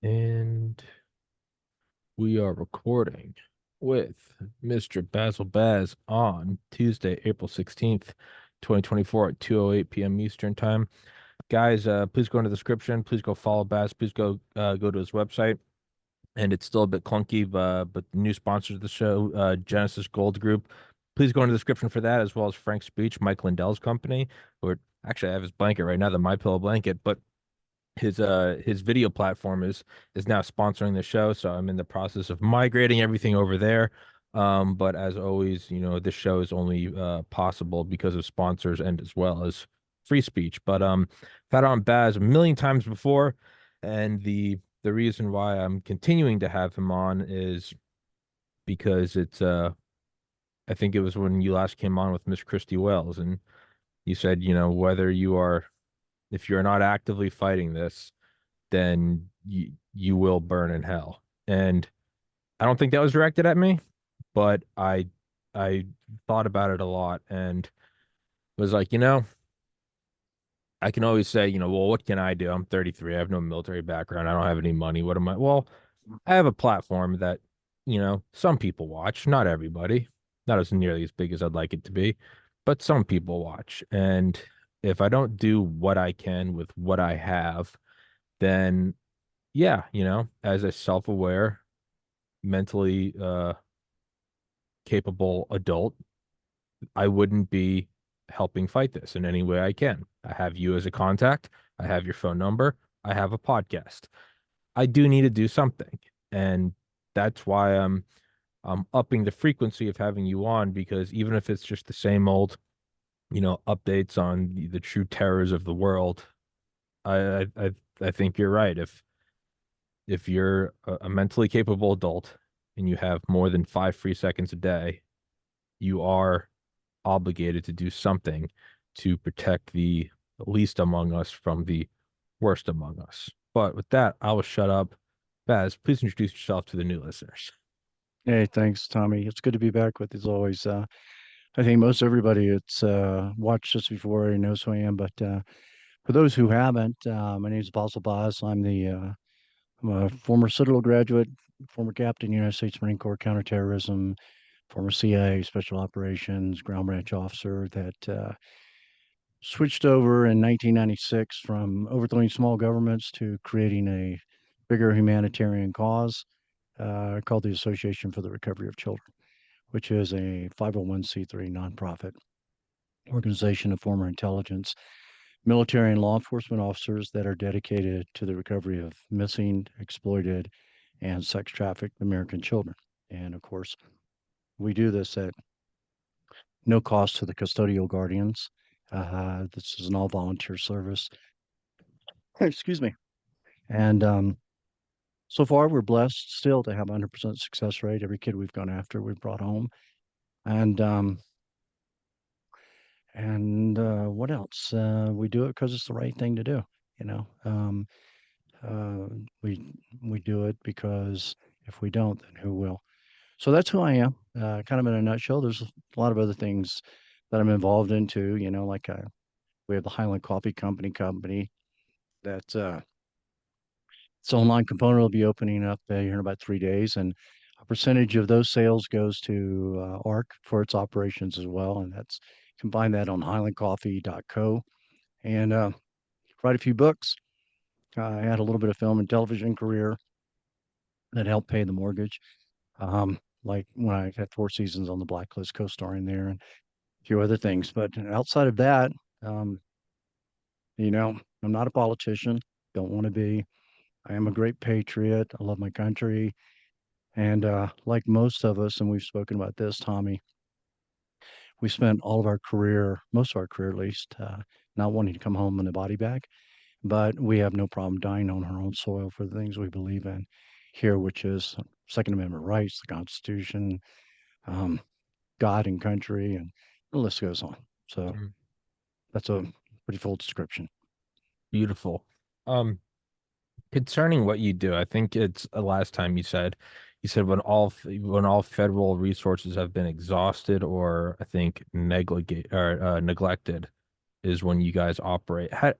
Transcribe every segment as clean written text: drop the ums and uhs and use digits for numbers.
And we are recording with Mr. Basil Baz on Tuesday, April 16th, 2024 at 2:08 p.m. Eastern Time. Guys, please go in the description. Please go follow Baz. Please go to his website. And it's still a bit clunky, but the new sponsors of the show, Genesis Gold Group. Please go in the description for that, as well as Frank's Speech, Mike Lindell's company. Or actually, I have his blanket right now, the My Pillow blanket, but his video platform is now sponsoring the show, so I'm in the process of migrating everything over there. But as always, this show is only possible because of sponsors and as well as free speech. But I've had on Baz a million times before, and the reason why I'm continuing to have him on is because it's I think it was when you last came on with Miss Christy Wells, and you said, whether you are if you're not actively fighting this, then you will burn in hell. And I don't think that was directed at me, but I thought about it a lot and was like, I can always say, well, what can I do? I'm 33. I have no military background. I don't have any money. What am I? Well, I have a platform that, some people watch, not everybody, not as nearly as big as I'd like it to be, but some people watch. And if I don't do what I can with what I have, then yeah, as a self-aware, mentally capable adult, I wouldn't be helping fight this in any way I can. I have you as a contact. I have your phone number. I have a podcast. I do need to do something. And that's why I'm upping the frequency of having you on, because even if it's just the same old, updates on the true terrors of the world, I think you're right. If you're a mentally capable adult and you have more than 5 free seconds a day, you are obligated to do something to protect the least among us from the worst among us. But with that, I will shut up. Baz, please introduce yourself to the new listeners. Hey, thanks, Tommy. It's good to be back with you as always. I think most everybody that's watched us before already knows who I am, but for those who haven't, my name is Bazzel Baz. I'm a former Citadel graduate, former captain, United States Marine Corps counterterrorism, former CIA special operations, ground branch officer that switched over in 1996 from overthrowing small governments to creating a bigger humanitarian cause called the Association for the Recovery of Children, which is a 501c3 nonprofit organization of former intelligence, military, and law enforcement officers that are dedicated to the recovery of missing, exploited, and sex trafficked American children. And of course, we do this at no cost to the custodial guardians. This is an all volunteer service. Excuse me. And so far, we're blessed still to have a 100% success rate. Every kid we've gone after, we've brought home. And what else? We do it because it's the right thing to do. You know, um, uh, we we do it because if we don't, then who will? So that's who I am. Kind of in a nutshell. There's a lot of other things that I'm involved in too. We have the Highland Coffee Company that its online component will be opening up here in about 3 days, and a percentage of those sales goes to ARC for its operations as well, and that's you can find that on highlandcoffee.co. And write a few books. I had a little bit of film and television career that helped pay the mortgage. Like when I had 4 seasons on the Blacklist, co-starring there, and a few other things. But outside of that, um, I'm not a politician. Don't want to be. I am a great patriot. I love my country. And like most of us, and we've spoken about this, Tommy, we spent all of our career, most of our career at least, not wanting to come home in a body bag. But we have no problem dying on our own soil for the things we believe in here, which is Second Amendment rights, the Constitution, um, God and country, and the list goes on. So Mm, that's a pretty full description. Beautiful. Um, Concerning what you do, I think it's last time you said when all federal resources have been exhausted or I think neglected is when you guys operate. How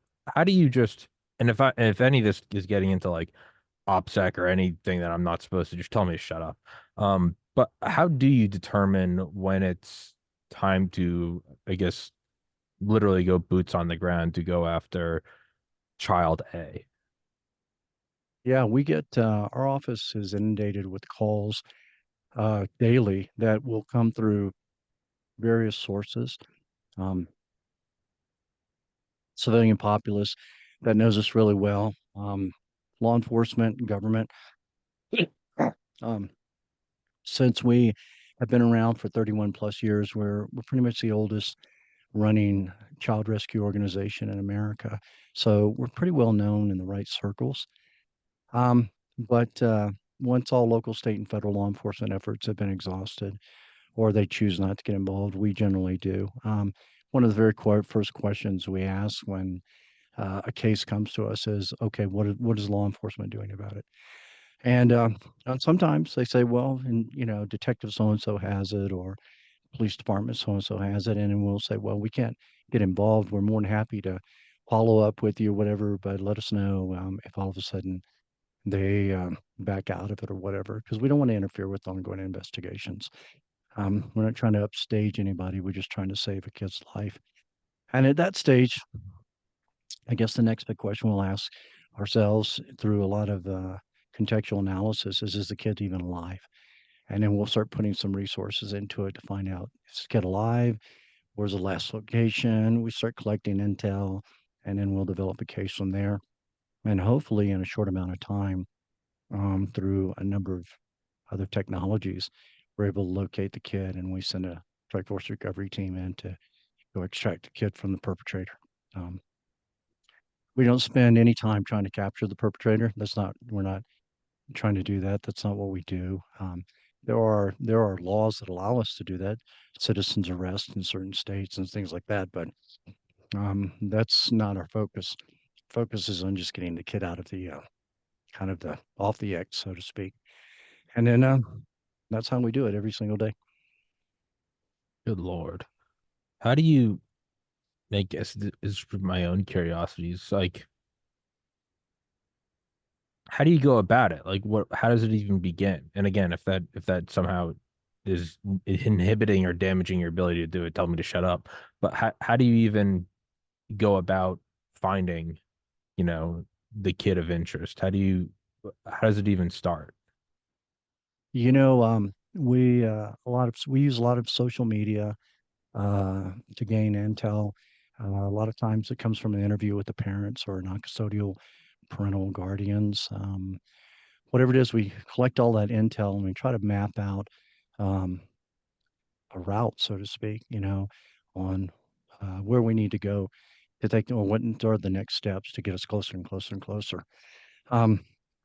do you just, and if any of this is getting into like OPSEC or anything that I'm not supposed to. Just tell me to shut up. But how do you determine when it's time to, I guess, literally go boots on the ground to go after child A? Yeah, we get our office is inundated with calls daily that will come through various sources. Um, Civilian populace that knows us really well, law enforcement, government. Um, since we have been around for 31 plus years, we're pretty much the oldest running child rescue organization in America. So we're pretty well known in the right circles. But once all local, state, and federal law enforcement efforts have been exhausted, or they choose not to get involved, we generally do. One of the very first questions we ask when a case comes to us is, okay, what is law enforcement doing about it? And sometimes they say, well, and detective so and so has it, or police department so and so has it, and then we'll say, well, we can't get involved. We're more than happy to follow up with you, whatever, but let us know if all of a sudden they back out of it or whatever, because we don't want to interfere with ongoing investigations. We're not trying to upstage anybody. We're just trying to save a kid's life. And at that stage, I guess the next big question we'll ask ourselves through a lot of contextual analysis is the kid even alive? And then we'll start putting some resources into it to find out, is the kid alive? Where's the last location? We start collecting intel, and then we'll develop a case from there. And hopefully, in a short amount of time, through a number of other technologies, we're able to locate the kid, and we send a strike force recovery team in to go extract the kid from the perpetrator. Um, we don't spend any time trying to capture the perpetrator. We're not trying to do that. That's not what we do. There are laws that allow us to do that, citizens arrest in certain states and things like that. But that's not our focus. Focus is on just getting the kid out of the kind of the off the X, so to speak. And then that's how we do it every single day. Good Lord. How do you, I guess this is for my own curiosities, like, how do you go about it? Like, how does it even begin? And again, if that somehow is inhibiting or damaging your ability to do it, tell me to shut up. But how do you even go about finding, you know, the kid of interest? How does it even start? We use a lot of social media to gain intel. A lot of times it comes from an interview with the parents or non-custodial parental guardians. Whatever it is, we collect all that intel and we try to map out um, a route, so to speak, on where we need to go to take, or what are the next steps to get us closer and closer and closer. Um,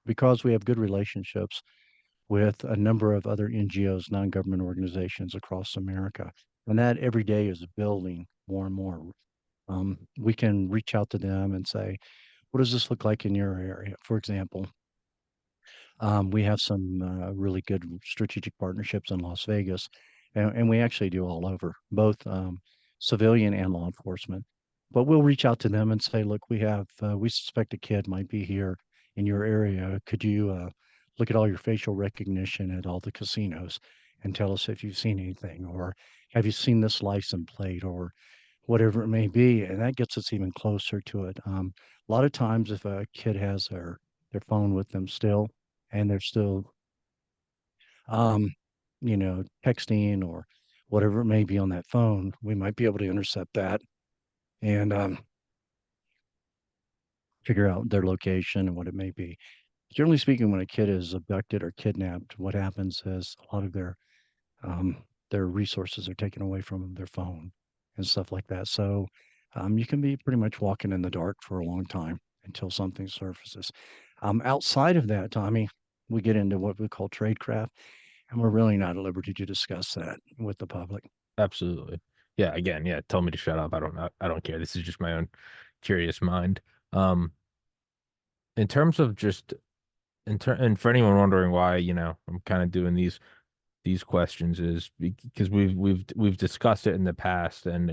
because we have good relationships with a number of other NGOs, non-government organizations across America, and that every day is building more and more. We can reach out to them and say, what does this look like in your area? For example, we have some really good strategic partnerships in Las Vegas, and we actually do all over, both civilian and law enforcement. But we'll reach out to them and say, look, we suspect a kid might be here in your area. Could you look at all your facial recognition at all the casinos and tell us if you've seen anything, or have you seen this license plate, or whatever it may be? And that gets us even closer to it. A lot of times, if a kid has their phone with them still, and they're still um, texting or whatever it may be on that phone, we might be able to intercept that and figure out their location and what it may be. Generally speaking, when a kid is abducted or kidnapped, what happens is a lot of their resources are taken away from them, their phone and stuff like that. So you can be pretty much walking in the dark for a long time until something surfaces. Outside of that, Tommy, we get into what we call tradecraft, and we're really not at liberty to discuss that with the public. Absolutely. Yeah, again, yeah, tell me to shut up. I don't know. I don't care. This is just my own curious mind. Um, in terms of just and for anyone wondering why, I'm kind of doing these questions is because we've discussed it in the past, and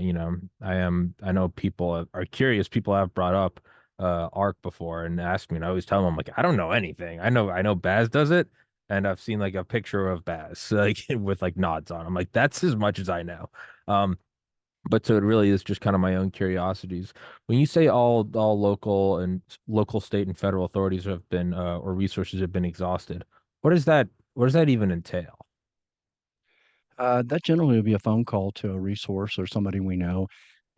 I know people are curious. People have brought up arc before and asked me, and I always tell him, I'm like, I don't know anything. I know Baz does it, and I've seen like a picture of Baz like with like nods on. I'm like, that's as much as I know. Um, but so it really is just kind of my own curiosities. When you say all local and local, state, and federal authorities have been or resources have been exhausted, what does that even entail? That generally would be a phone call to a resource or somebody we know,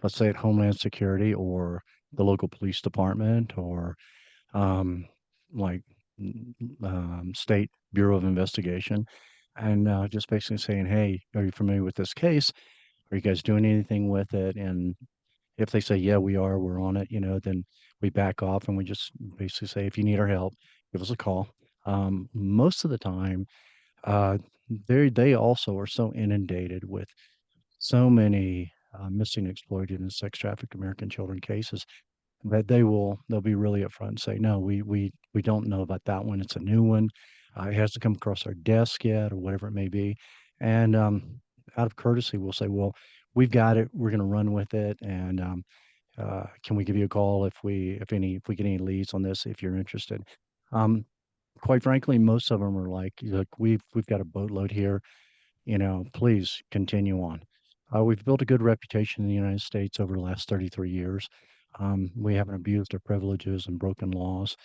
let's say at Homeland Security or the local police department or um, like State Bureau of Investigation, and just basically saying, "Hey, are you familiar with this case? Are you guys doing anything with it?" And if they say, "Yeah, we are, we're on it," then we back off and we just basically say, "If you need our help, give us a call." Most of the time, uh, they also are so inundated with so many missing, exploited, and sex trafficked American children cases that they'll be really upfront and say, no, we don't know about that one. It's a new one. It hasn't come across our desk yet, or whatever it may be. And out of courtesy, we'll say, well, we've got it. We're going to run with it. And can we give you a call if we get any leads on this, if you're interested? Um, quite frankly, most of them are like, look, we've got a boatload here, please continue on. We've built a good reputation in the United States over the last 33 years. We haven't abused our privileges and broken laws.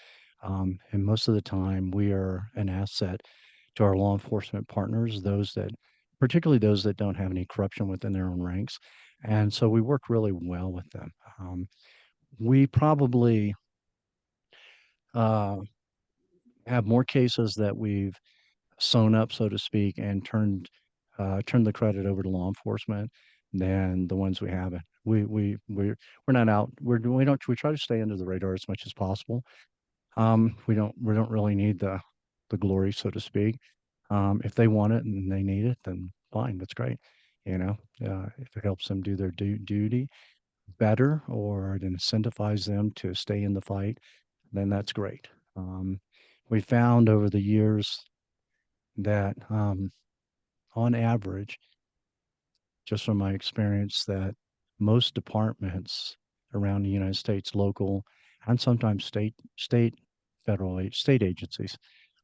And most of the time, we are an asset to our law enforcement partners, particularly those that don't have any corruption within their own ranks. And so we work really well with them. We probably uh, have more cases that we've sewn up, so to speak, and turned the credit over to law enforcement than the ones we haven't. We're not out. We try to stay under the radar as much as possible. We don't really need the glory, so to speak. If they want it and they need it, then fine, that's great. If it helps them do their duty better or it incentivizes them to stay in the fight, then that's great. We found over the years that on average, just from my experience, that most departments around the United States, local and sometimes state agencies,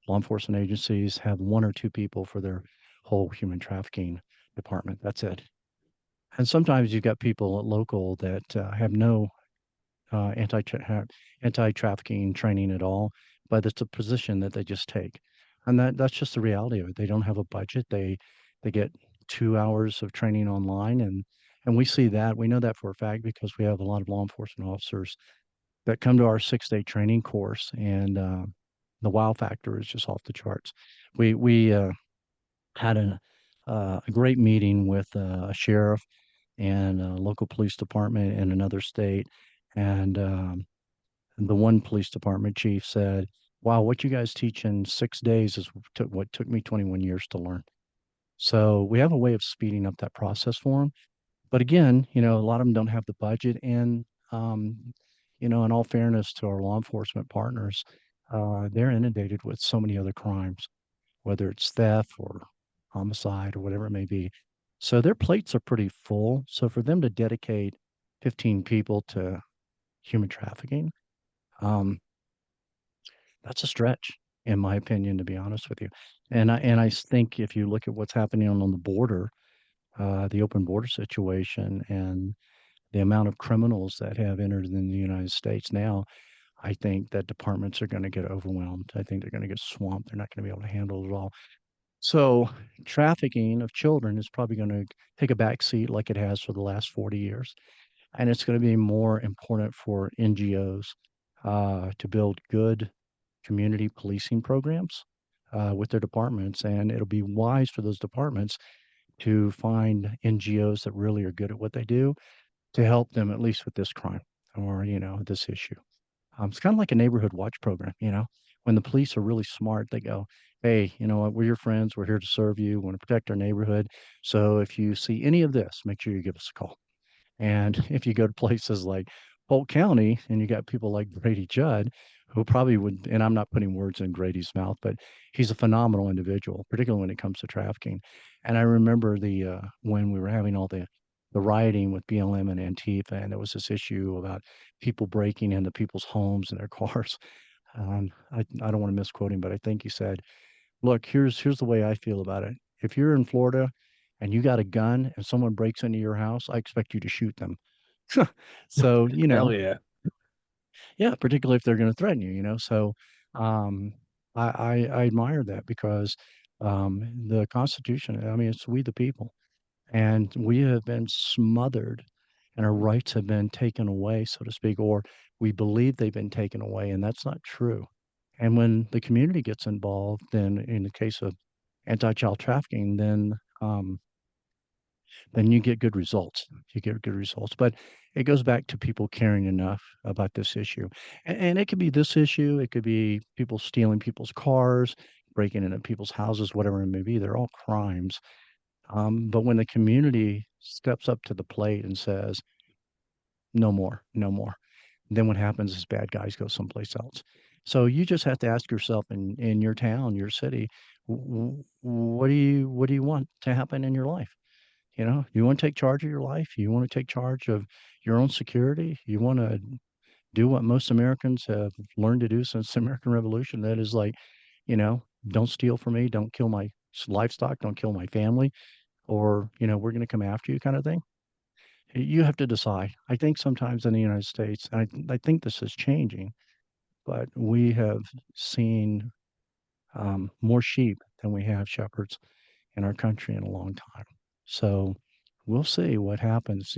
law enforcement agencies have one or two people for their whole human trafficking department. That's it. And sometimes you've got people at local that have no uh, anti anti-trafficking training at all, but it's a position that they just take, and that's just the reality of it. They don't have a budget. They get 2 hours of training online, and we see that. We know that for a fact because we have a lot of law enforcement officers that come to our 6-day training course, and the wow factor is just off the charts. We had a great meeting with a sheriff and a local police department in another state, and the one police department chief said, "Wow, what you guys teach in 6 days is what took me 21 years to learn." So we have a way of speeding up that process for them. But again, a lot of them don't have the budget, and in all fairness to our law enforcement partners, they're inundated with so many other crimes, whether it's theft or homicide or whatever it may be. So their plates are pretty full. So for them to dedicate 15 people to human trafficking, um, that's a stretch, in my opinion, to be honest with you. And I think if you look at what's happening on the border, the open border situation, and the amount of criminals that have entered in the United States now, I think that departments are going to get overwhelmed. I think they're going to get swamped. They're not going to be able to handle it all. So trafficking of children is probably going to take a back seat like it has for the last 40 years. And it's going to be more important for NGOs to build good community policing programs with their departments. And it'll be wise for those departments to find NGOs that really are good at what they do to help them at least with this crime or, this issue. It's kind of like a neighborhood watch program. When the police are really smart, they go, hey, you know what, we're your friends. We're here to serve you. We want to protect our neighborhood. So if you see any of this, make sure you give us a call. And if you go to places like Polk County and you got people like Grady Judd, who probably would, and I'm not putting words in Grady's mouth, but he's a phenomenal individual, particularly when it comes to trafficking. And I remember when we were having all the the rioting with BLM and Antifa, and there was this issue about people breaking into people's homes and their cars. I don't want to misquote him, but I think he said, "Look, here's the way I feel about it. If you're in Florida and you got a gun and someone breaks into your house, I expect you to shoot them." So, Hell yeah. yeah, particularly if they're going to threaten you, So, um, I admire that because the Constitution, I mean, it's we the people, and we have been smothered, and our rights have been taken away, so to speak, or we believe they've been taken away, and that's not true. And when the community gets involved, then in the case of anti-child trafficking, then you get good results. You get good results. But it goes back to people caring enough about this issue. And it could be this issue, it could be people stealing people's cars, breaking into people's houses, whatever it may be. They're all crimes. But when the community steps up to the plate and says, no more, no more, then what happens is bad guys go someplace else. So you just have to ask yourself in your town, your city, what do you want to happen in your life? You want to take charge of your life. You want to take charge of your own security. You want to do what most Americans have learned to do since the American Revolution. That is like, don't steal from me. Don't kill my livestock. Don't kill my family. Or, we're going to come after you kind of thing. You have to decide. I think sometimes in the United States, I think this is changing, but we have seen more sheep than we have shepherds in our country in a long time. So we'll see what happens.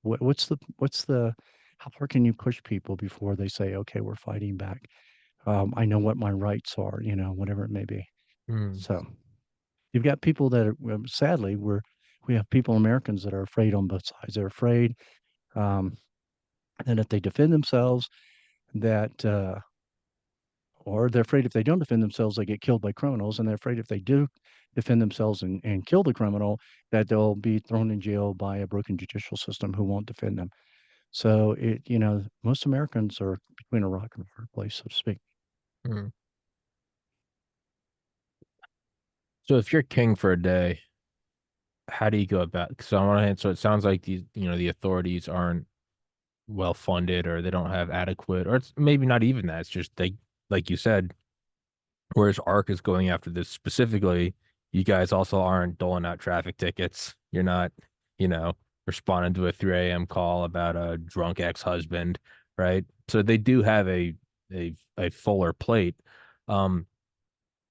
What's the how far can you push people before they say, okay, we're fighting back? I know what my rights are, whatever it may be. Hmm. So you've got people that are, sadly, we have people, Americans, that are afraid on both sides. They're afraid um, that if they defend themselves, that or they're afraid if they don't defend themselves, they get killed by criminals, and they're afraid if they do defend themselves and kill the criminal, that they'll be thrown in jail by a broken judicial system who won't defend them. So most Americans are between a rock and a hard place, so to speak. Hmm. So if you're king for a day, how do you go about? Because on one hand, so it sounds like the authorities aren't well funded or they don't have adequate, or it's maybe not even that. It's just they, like you said, whereas ARC is going after this specifically, you guys also aren't doling out traffic tickets. You're not, you know, responding to a 3 a.m. call about a drunk ex-husband, right? So they do have a fuller plate. Um,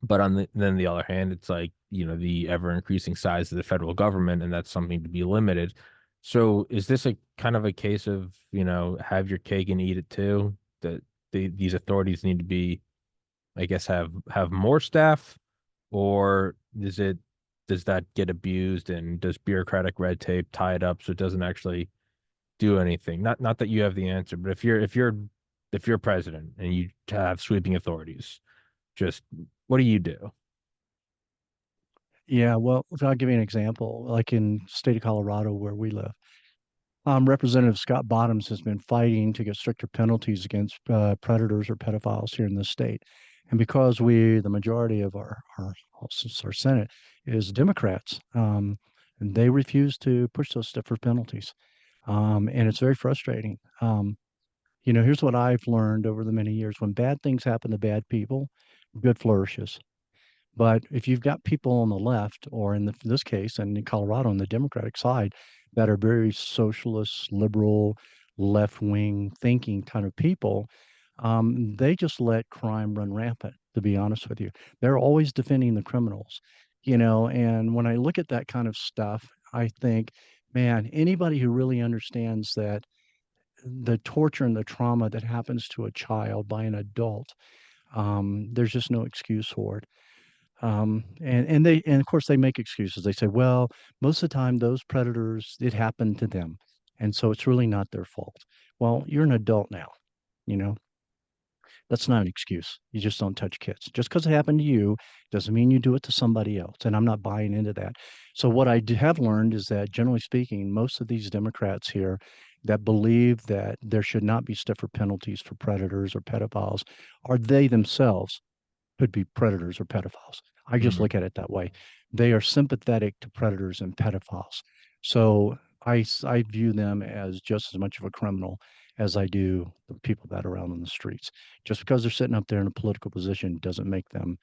but then the other hand, it's like, the ever increasing size of the federal government, and that's something to be limited. So is this a kind of a case of, have your cake and eat it too? That these authorities need to be, I guess, have more staff, or does that get abused and does bureaucratic red tape tie it up so it doesn't actually do anything? Not that you have the answer, but if you're president and you have sweeping authorities, just what do you do? Yeah, well, I'll give you an example. Like in the state of Colorado where we live, Representative Scott Bottoms has been fighting to get stricter penalties against predators or pedophiles here in the state. And because the majority of our Senate is Democrats, and they refuse to push those stiffer penalties. And it's very frustrating. Here's what I've learned over the many years. When bad things happen to bad people, good flourishes. But if you've got people on the left, or this case, and in Colorado on the Democratic side, that are very socialist, liberal, left wing thinking kind of people, they just let crime run rampant, to be honest with you. They're always defending the criminals, and when I look at that kind of stuff, I think, man, anybody who really understands that the torture and the trauma that happens to a child by an adult, there's just no excuse for it. And of course they make excuses. They say, well, most of the time those predators, it happened to them, and so it's really not their fault. Well, you're an adult now, you know. That's not an excuse. You just don't touch kids. Just because it happened to you doesn't mean you do it to somebody else. And I'm not buying into that. So what have learned is that generally speaking, most of these Democrats here that believe that there should not be stiffer penalties for predators or pedophiles are they themselves could be predators or pedophiles. I just Mm, look at it that way. They are sympathetic to predators and pedophiles. So I view them as just as much of a criminal as I do the people that are out on the streets. Just because they're sitting up there in a political position doesn't make them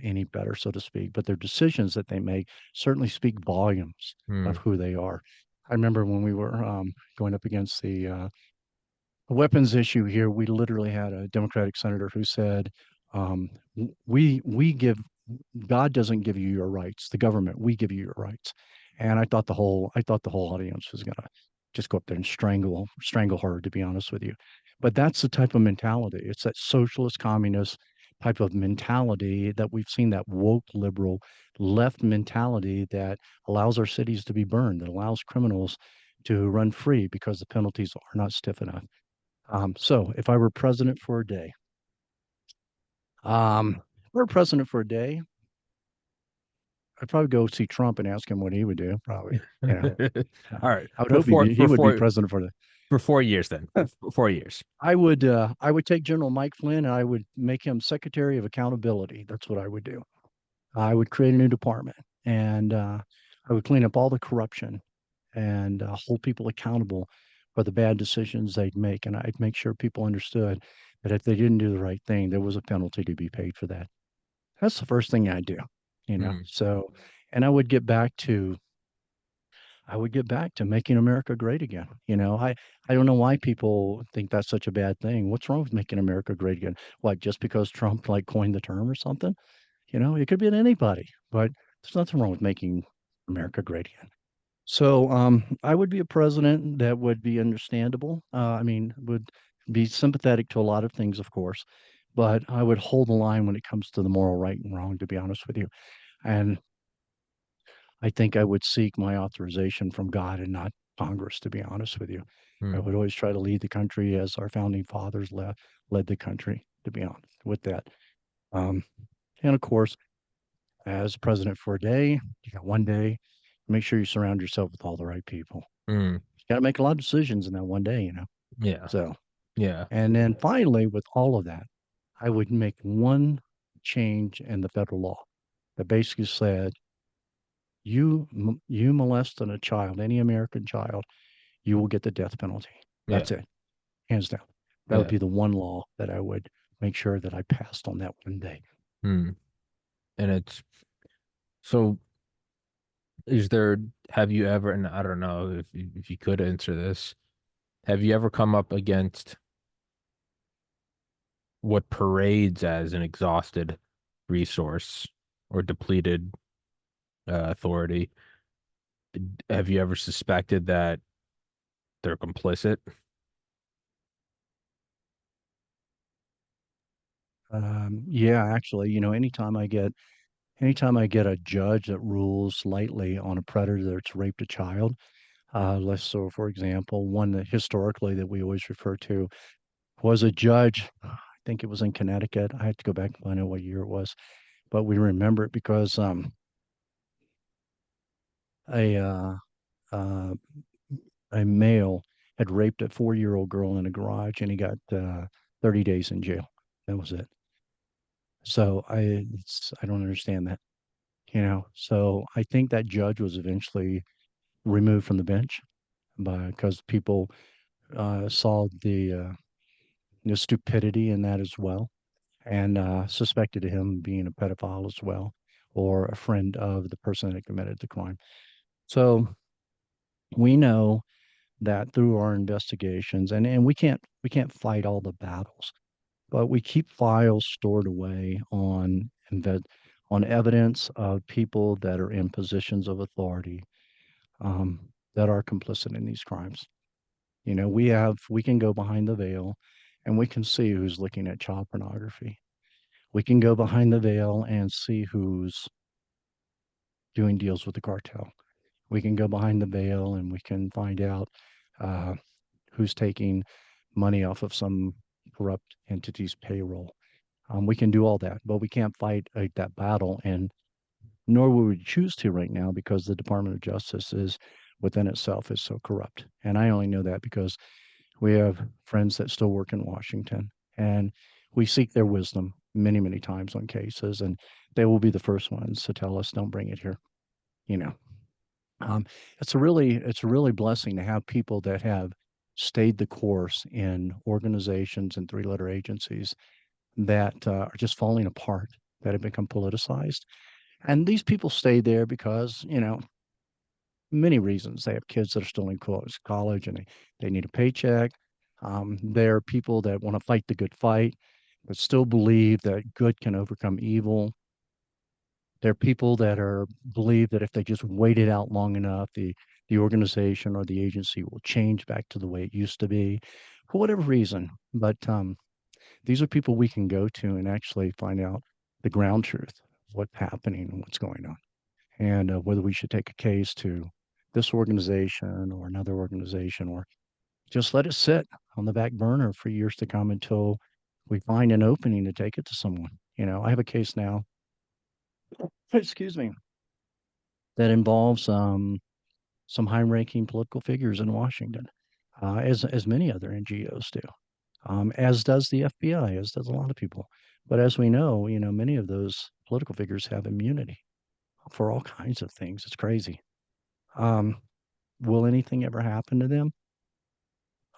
any better, so to speak. But their decisions that they make certainly speak volumes of Hmm. who they are. I remember when we were going up against the weapons issue here, we literally had a Democratic senator who said, "We give God doesn't give you your rights. The government, we give you your rights." And I thought the whole audience was gonna just go up there and strangle her, to be honest with you. But that's the type of mentality. It's that socialist, communist type of mentality that we've seen, that woke liberal left mentality that allows our cities to be burned, that allows criminals to run free because the penalties are not stiff enough. So if I were president for a day, if I were president for a day, I'd probably go see Trump and ask him what he would do. Probably, you know, All right. I would For hope four he for would be four president for the. for 4 years then. For 4 years. I would take General Mike Flynn and I would make him Secretary of Accountability. That's what I would do. I would create a new department and I would clean up all the corruption and hold people accountable for the bad decisions they'd make. And I'd make sure people understood that if they didn't do the right thing, there was a penalty to be paid for that. That's the first thing I do, you know. Hmm. So, and I would get back to making America great again. I don't know why people think that's such a bad thing. What's wrong with making America great again? What, just because Trump like coined the term or something? It could be at anybody, but there's nothing wrong with making America great again. So, I would be a president that would be understandable. I mean, would be sympathetic to a lot of things, of course, but I would hold the line when it comes to the moral right and wrong, to be honest with you. And I think I would seek my authorization from God and not Congress, to be honest with you. I Hmm. would always try to lead the country as our founding fathers led the country, to be honest with that. Um, and of course, as president for a day, you got one day, make sure you surround yourself with all the right people. Hmm. You got to make a lot of decisions in that one day, Yeah. So, Yeah. and then finally, with all of that, I would make one change in the federal law that basically said, you molested a child, any American child, you will get the death penalty. Yeah. That's it, hands down. That would Yeah. be the one law that I would make sure that I passed on that one day. Hmm. And it's so is there have you ever, and I don't know if you could answer this, have you ever come up against what parades as an exhausted resource or depleted authority? Have you ever suspected that they're complicit? Yeah, actually, anytime I get a judge that rules lightly on a predator that's raped a child, let's so for example, one that historically that we always refer to was a judge. I think it was in Connecticut. I have to go back and find out what year it was, but we remember it because a uh, uh, a male had raped a 4-year-old girl in a garage, and he got 30 days in jail. That was it. So I don't understand that. So I think that judge was eventually removed from the bench because people saw the stupidity in that as well, and suspected him being a pedophile as well, or a friend of the person that committed the crime. So we know that through our investigations, and we can't fight all the battles, but we keep files stored away on evidence of people that are in positions of authority, that are complicit in these crimes. We can go behind the veil and we can see who's looking at child pornography. We can go behind the veil and see who's doing deals with the cartel. We can go behind the veil and we can find out uh, who's taking money off of some corrupt entity's payroll. We can do all that, but we can't fight that battle, and nor would we choose to right now because the Department of Justice is within itself is so corrupt. And I only know that because we have friends that still work in Washington, and we seek their wisdom many, many times on cases, and they will be the first ones to tell us, don't bring it here, you know. Um, it's a really blessing to have people that have stayed the course in organizations and three-letter agencies that are just falling apart, that have become politicized. And these people stay there because, many reasons. They have kids that are still in college and they need a paycheck. They're people that want to fight the good fight, but still believe that good can overcome evil. They're people that are believe that if they just wait it out long enough, the organization or the agency will change back to the way it used to be, for whatever reason. But these are people we can go to and actually find out the ground truth, what's happening and what's going on, and whether we should take a case to this organization or another organization, or just let it sit on the back burner for years to come until we find an opening to take it to someone. I have a case now, excuse me, that involves some high-ranking political figures in Washington, as many other NGOs do, as does the FBI, as does a lot of people. But as we know, many of those political figures have immunity for all kinds of things. It's crazy. Um, will anything ever happen to them?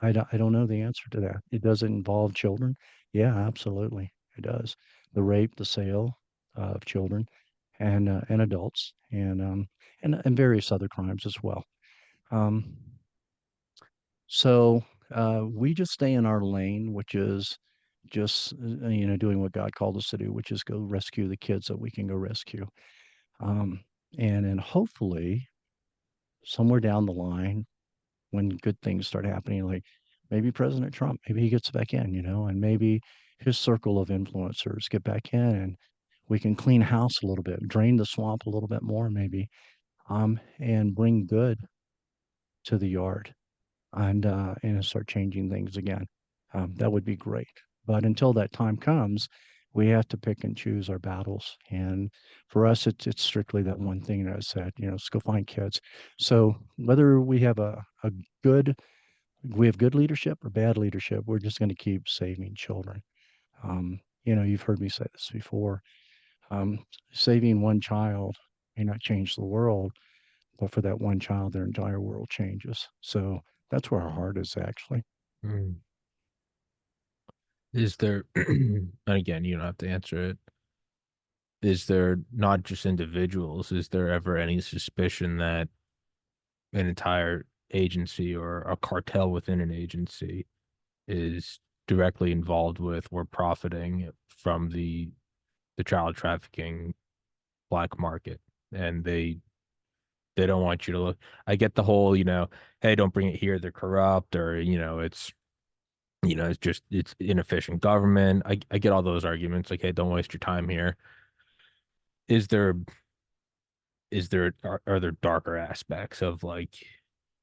I don't know the answer to that. It does it involve children? Yeah, absolutely. It does. The rape, the sale of children and adults and various other crimes as well. Um, so we just stay in our lane, which is just doing what God called us to do, which is go rescue the kids that we can go rescue. Um, and then hopefully somewhere down the line, when good things start happening, like maybe President Trump, maybe he gets back in, and maybe his circle of influencers get back in, and we can clean house a little bit, drain the swamp a little bit more, maybe, and bring good to the yard and start changing things again. That would be great. But until that time comes, we have to pick and choose our battles. And for us, it's strictly that one thing that I said, let's go find kids. So whether good we have good leadership or bad leadership, we're just going to keep saving children. You've heard me say this before. Um, Saving one child may not change the world, but for that one child, their entire world changes. So that's where our heart is actually. Mm. Is there, and again, you don't have to answer it. Is there not just individuals? Is there ever any suspicion that an entire agency or a cartel within an agency is directly involved with or profiting from the child trafficking black market, and they don't want you to look. I get the whole, hey, don't bring it here, they're corrupt, or it's just it's inefficient government. I get all those arguments, like, hey, don't waste your time here. Is there are there darker aspects of, like,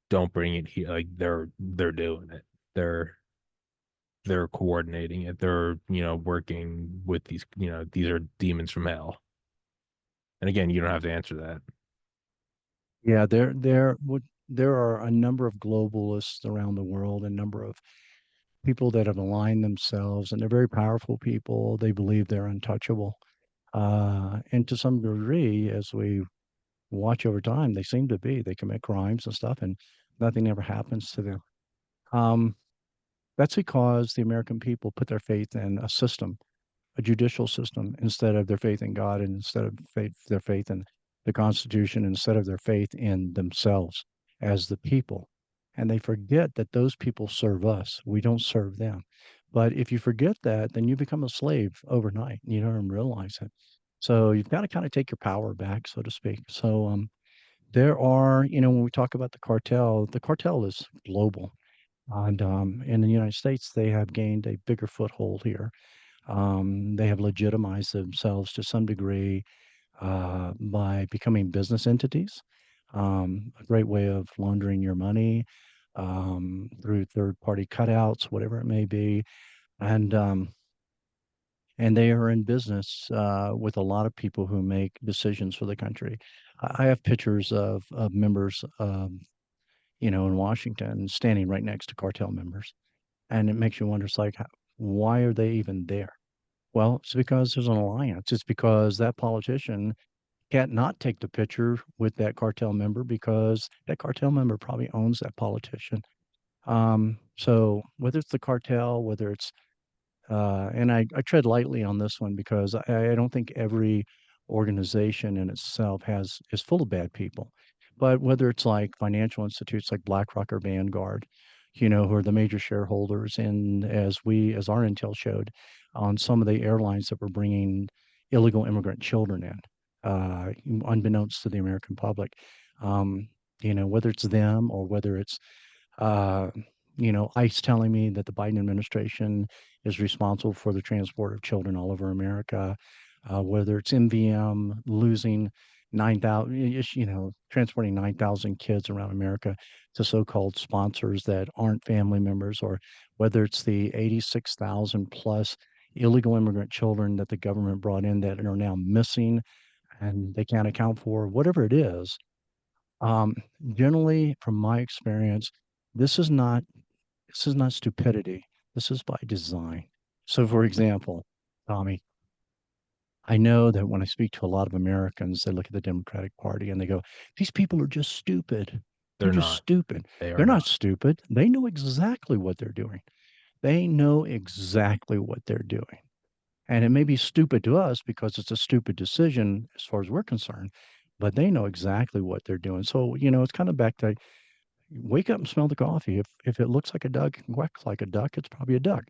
don't bring it here, like they're doing it. They're coordinating it. They're, working with these are demons from hell. And again, you don't have to answer that. Yeah, there are a number of globalists around the world, a number of people that have aligned themselves, and they're very powerful people. They believe they're untouchable. And to some degree, as we watch over time, they seem to be. They commit crimes and stuff, and nothing ever happens to them. Um, that's because the American people put their faith in a system, a judicial system, instead of their faith in God, and instead of their faith in the Constitution, instead of their faith in themselves as the people. And they forget that those people serve us. We don't serve them. But if you forget that, then you become a slave overnight. You don't even realize it. So you've got to kind of take your power back, so to speak. So there are, when we talk about the cartel is global. And in the United States, they have gained a bigger foothold here. They have legitimized themselves to some degree by becoming business entities, a great way of laundering your money through third-party cutouts, whatever it may be, and um, and they are in business with a lot of people who make decisions for the country. I have pictures of members, in Washington, standing right next to cartel members, and it makes you wonder, it's like, why are they even there? Well, it's because there's an alliance. It's because that politician can't not take the picture with that cartel member because that cartel member probably owns that politician. So whether it's the cartel, whether it's and I tread lightly on this one because I don't think every organization in itself is full of bad people. But whether it's like financial institutes like BlackRock or Vanguard, who are the major shareholders, and as our intel showed, on some of the airlines that were bringing illegal immigrant children in, unbeknownst to the American public, um, whether it's them or whether it's uh, ICE telling me that the Biden administration is responsible for the transport of children all over America, whether it's MVM losing 9,000, transporting 9,000 kids around America to so-called sponsors that aren't family members, or whether it's the 86,000 plus illegal immigrant children that the government brought in that are now missing and they can't account for, whatever it is. Um, Generally, from my experience, this is not this is not stupidity. This is by design. So, for example, Tommy, I know that when I speak to a lot of Americans, they look at the Democratic Party and they go, "These people are just stupid. They're They're just not. stupid." They are They're not not. stupid. They know exactly what they're doing. They know exactly what they're doing. And it may be stupid to us because it's a stupid decision as far as we're concerned, but they know exactly what they're doing. So, it's kind of back to wake up and smell the coffee. If it looks like a duck and quacks like a duck, it's probably a duck.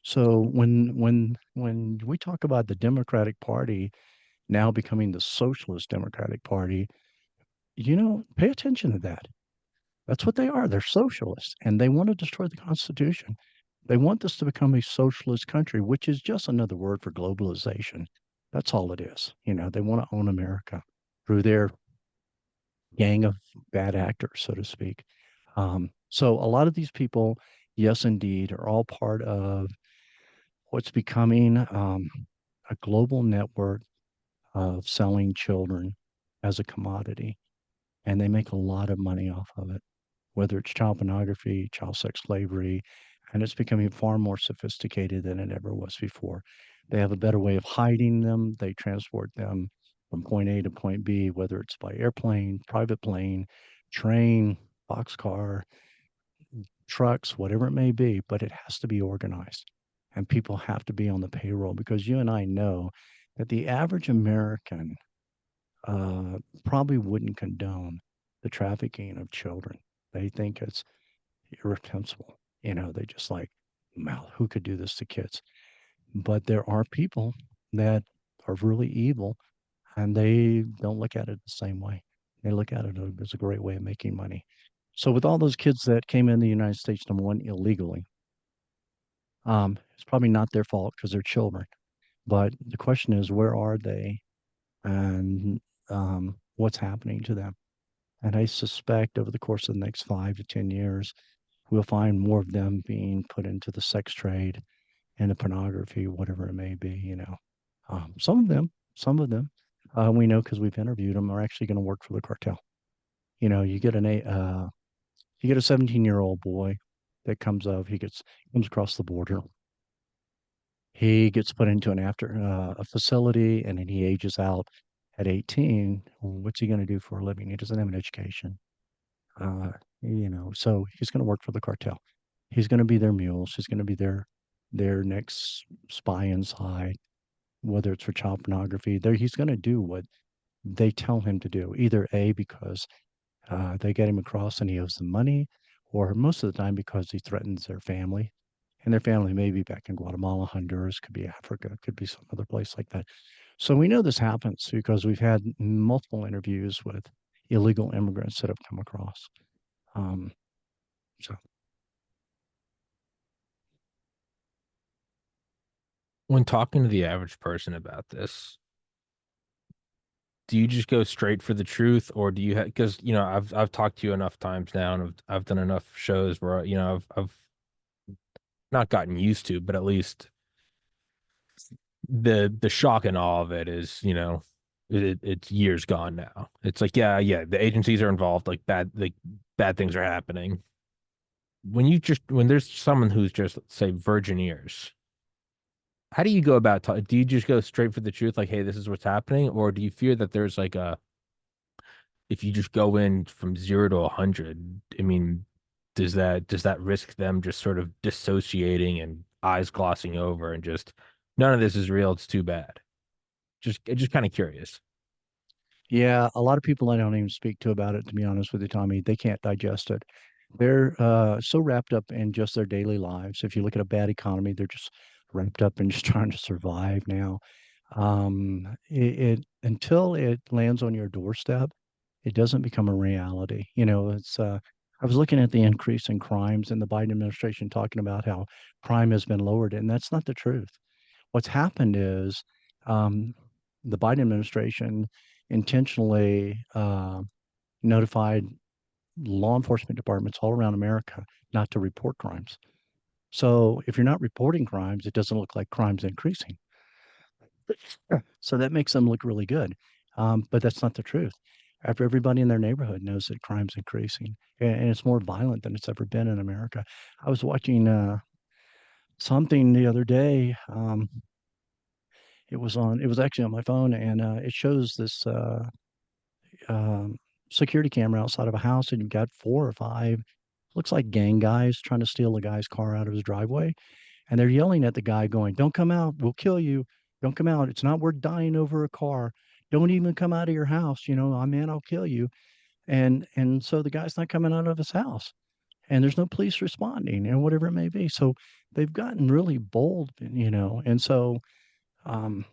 So when we talk about the Democratic Party now becoming the Socialist Democratic Party, pay attention to that. That's what they are. They're socialists, and they want to destroy the Constitution. They want this to become a socialist country, which is just another word for globalization. That's all it is. They want to own America through their gang of bad actors, so to speak. So a lot of these people, yes, indeed, are all part of what's becoming a global network of selling children as a commodity, and they make a lot of money off of it, whether it's child pornography, child sex slavery, and it's becoming far more sophisticated than it ever was before. They have a better way of hiding them. They transport them from point A to point B, whether it's by airplane, private plane, train, boxcar, trucks, whatever it may be, but it has to be organized. And people have to be on the payroll because you and I know that the average American probably wouldn't condone the trafficking of children. They think it's irrepressible. They just like, well, who could do this to kids? But there are people that are really evil and they don't look at it the same way. They look at it as a great way of making money. So with all those kids that came in the United States, number one, illegally, it's probably not their fault because they're children. But the question is, where are they, and what's happening to them? And I suspect over the course of the next 5 to 10 years, we'll find more of them being put into the sex trade and the pornography, whatever it may be. Some of them, we know because we've interviewed them, are actually going to work for the cartel. You get you get a 17-year-old boy that comes across the border. He gets put into an after a facility, and then he ages out at 18. What's he going to do for a living? He doesn't have an education. So he's going to work for the cartel. He's going to be their mules. He's going to be their next spy inside, whether it's for child pornography. He's going to do what they tell him to do. Either A, because they get him across and he owes them money, or most of the time because he threatens their family. And their family may be back in Guatemala, Honduras, could be Africa, could be some other place like that. So we know this happens because we've had multiple interviews with illegal immigrants that have come across. Um, so When talking to the average person about this, do you just go straight for the truth, or do you have, because I've talked to you enough times now, and I've done enough shows where I've not gotten used to, but at least the shock and awe of it is, it's years gone now. It's like, yeah, the agencies are involved, like bad things are happening. When there's someone who's just, say, virgin ears, how do you go about do you just go straight for the truth, like, hey, this is what's happening, or do you fear that there's like a if you just go in from 0 to 100, I mean, does that risk them just sort of dissociating and eyes glossing over and just none of this is real, it's too bad. Just kind of curious. Yeah, a lot of people I don't even speak to about it, to be honest with you, Tommy. They can't digest it. They're so wrapped up in just their daily lives. If you look at a bad economy, they're just wrapped up in just trying to survive now. It until it lands on your doorstep, it doesn't become a reality. It's I was looking at the increase in crimes and the Biden administration talking about how crime has been lowered, and that's not the truth. What's happened is um, the Biden administration intentionally notified law enforcement departments all around America not to report crimes. So if you're not reporting crimes, it doesn't look like crime's increasing. Yeah. So that makes them look really good. But that's not the truth. After everybody in their neighborhood knows that crime's increasing and it's more violent than it's ever been in America. I was watching something the other day. It was actually on my phone, and it shows this um, security camera outside of a house, and you've got four or five, looks like gang guys trying to steal the guy's car out of his driveway. And they're yelling at the guy, going, "Don't come out. We'll kill you. Don't come out. It's not worth dying over a car. Don't even come out of your house. I'm in, I'll kill you." And so the guy's not coming out of his house. And there's no police responding, and whatever it may be. So they've gotten really bold. And so I want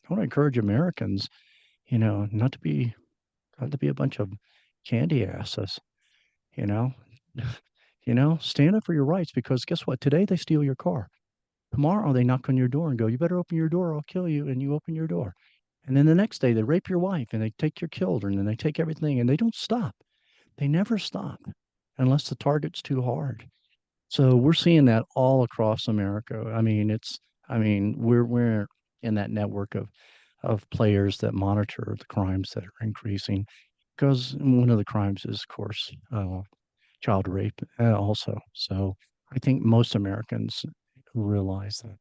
to encourage Americans, not to be a bunch of candy asses, you know. Stand up for your rights, because guess what? Today they steal your car. Tomorrow they knock on your door and go, "You better open your door, I'll kill you." And you open your door. And then the next day they rape your wife and they take your children and they take everything, and they don't stop. They never stop unless the target's too hard. So we're seeing that all across America. We're in that network of players that monitor the crimes that are increasing, because one of the crimes is, of course, child rape also. So I think most Americans realize that.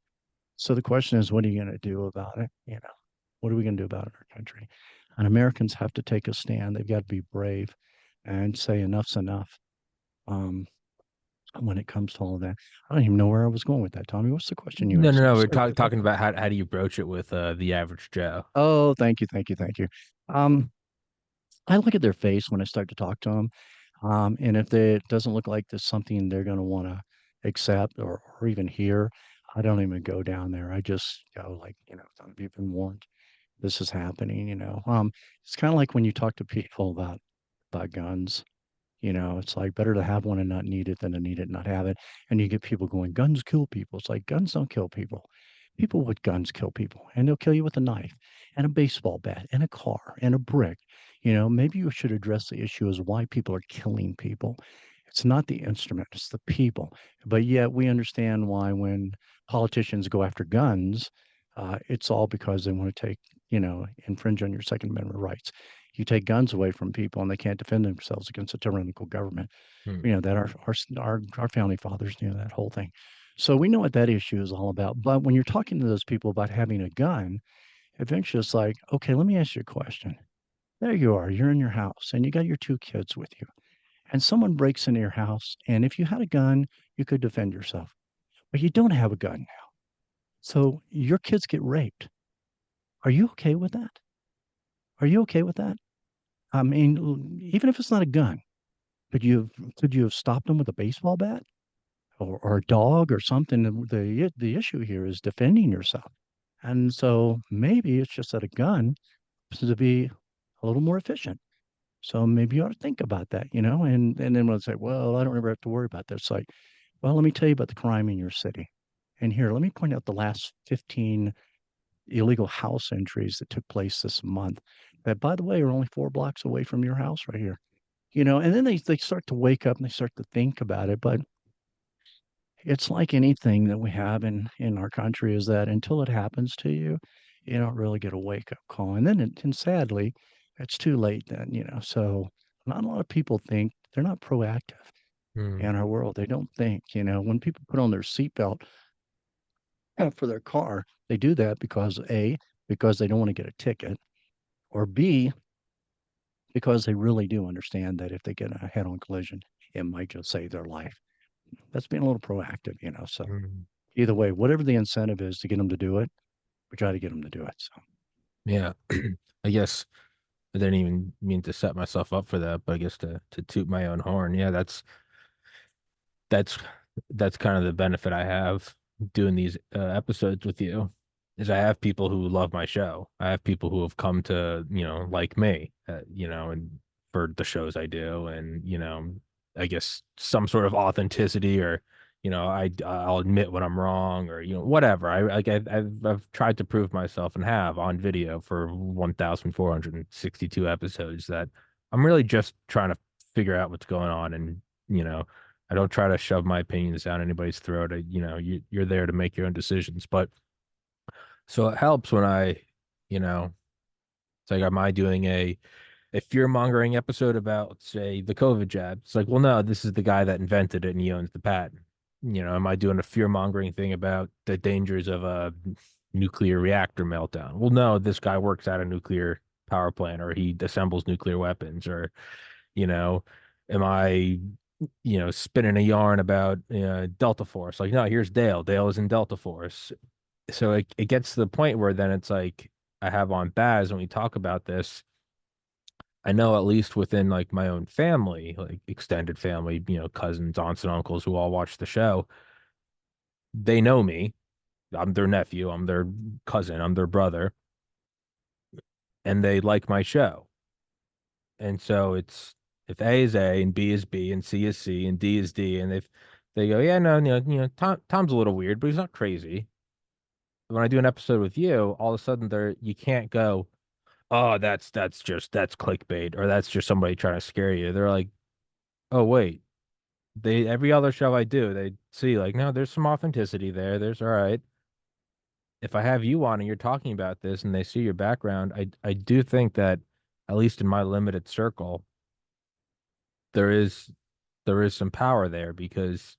So the question is, what are you going to do about it? What are we going to do about it in our country? And Americans have to take a stand. They've got to be brave and say enough's enough. Um, when it comes to all of that, I don't even know where I was going with that, Tommy. What's the question you No, no, asked me? no. We're Sorry about that. talking about how do you broach it with the average Joe? Oh, thank you, thank you, thank you. Um, I look at their face when I start to talk to them. And if it doesn't look like there's something they're going to want to accept or even hear, I don't even go down there. I just go like, you've been warned. This is happening. It's kind of like when you talk to people about guns. It's like better to have one and not need it than to need it and not have it. And you get people going, "Guns kill people." It's like guns don't kill people. People with guns kill people, and they'll kill you with a knife and a baseball bat and a car and a brick. Maybe you should address the issue as why people are killing people. It's not the instrument, it's the people. But yet we understand why when politicians go after guns, it's all because they want to infringe on your Second Amendment rights. You take guns away from people and they can't defend themselves against a tyrannical government. Hmm. That our founding fathers knew that whole thing. So we know what that issue is all about. But when you're talking to those people about having a gun, eventually it's like, okay, let me ask you a question. There you are, you're in your house and you got your two kids with you. And someone breaks into your house, and if you had a gun, you could defend yourself. But you don't have a gun now. So your kids get raped. Are you okay with that? Are you okay with that? I mean, even if it's not a gun, could you have stopped them with a baseball bat or a dog or something? The issue here is defending yourself. And so maybe it's just that a gun is to be a little more efficient. So maybe you ought to think about that. And then when I say, "Well, I don't ever have to worry about that," it's like, well, let me tell you about the crime in your city. And here, let me point out the last 15 illegal house entries that took place this month that, by the way, are only 4 blocks away from your house right here. And then they start to wake up and they start to think about it. But it's like anything that we have in our country, is that until it happens to you, you don't really get a wake up call. And then, and sadly, it's too late then. So not a lot of people think, they're not proactive Hmm. in our world. They don't think, when people put on their seatbelt, for their car. They do that because A, because they don't want to get a ticket, or B, because they really do understand that if they get a head-on collision, it might just save their life. That's being a little proactive, you know. So Mm. either way, whatever the incentive is to get them to do it, we try to get them to do it. So Yeah. I guess I didn't even mean to set myself up for that, but I guess to toot my own horn. Yeah, that's that's kind of the benefit I have doing these episodes with you is I have people who love my show. I have people who have come to, like me, and for the shows I do and, I guess some sort of authenticity or, I'll admit when I'm wrong or, whatever. I've tried to prove myself and have on video for 1,462 episodes that I'm really just trying to figure out what's going on and, you know, I don't try to shove my opinions down anybody's throat. You're there to make your own decisions. But so it helps when you know, it's like, am I doing a fear mongering episode about, say, the COVID jab? It's like, well, no, this is the guy that invented it and he owns the patent. Am I doing a fear mongering thing about the dangers of a nuclear reactor meltdown? Well, no, this guy works at a nuclear power plant or he assembles nuclear weapons or, you know, am I spinning a yarn about Delta Force. Like, no, here's Dale. Dale is in Delta Force. So it gets to the point where then it's like I have on Baz when we talk about this. I know at least within like my own family, like extended family, cousins, aunts, and uncles who all watch the show, they know me. I'm their nephew, I'm their cousin, I'm their brother, and they like my show. And so it's if A is A and B is B and C is C and D is D, and they go, yeah, no, Tom's a little weird, but he's not crazy. When I do an episode with you, all of a sudden you can't go, oh, that's clickbait or that's just somebody trying to scare you. They're like, oh wait, they every other show I do, they see like, no, there's some authenticity there. There's all right. If I have you on and you're talking about this and they see your background, I do think that at least in my limited circle, there is there is some power there because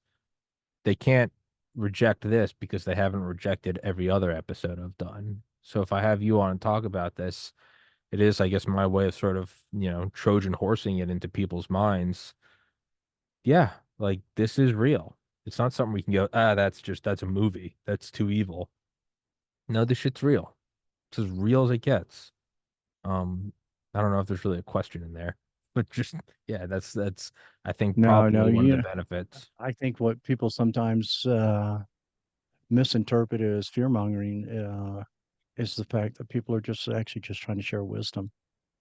they can't reject this because they haven't rejected every other episode I've done. So if I have you on and talk about this, it is, I guess, my way of sort of, Trojan horsing it into people's minds. Yeah, like this is real. It's not something we can go, that's a movie. That's too evil. No, this shit's real. It's as real as it gets. Um, I don't know if there's really a question in there, but just yeah, that's I think no, no, probably one of the benefits. I think what people sometimes misinterpret as fear mongering is the fact that people are just actually just trying to share wisdom.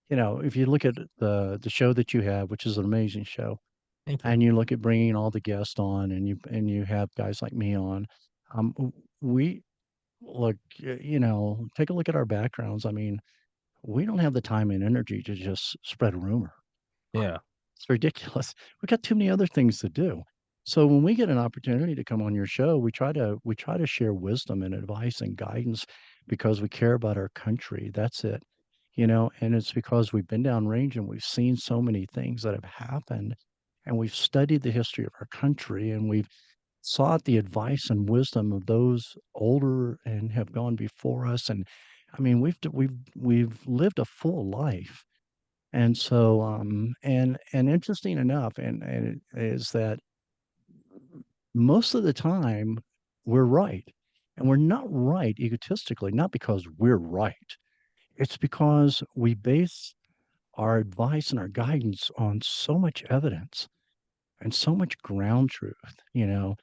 You know, if you look at the show that you have, which is an amazing show, Thank you. and you look at bringing all the guests on, and you have guys like me on, we look, take a look at our backgrounds. I mean, we don't have the time and energy to just spread a rumor. Yeah, It's ridiculous. We got too many other things to do. So when we get an opportunity to come on your show, we try to share wisdom and advice and guidance because we care about our country. That's it. You know, and it's because we've been downrange and we've seen so many things that have happened and we've studied the history of our country and we've sought the advice and wisdom of those older and have gone before us. And I mean, we've lived a full life, and so, and interesting enough, and it is that most of the time we're right, and we're not right egotistically, not because we're right. It's because we base our advice and our guidance on so much evidence and so much ground truth. You know,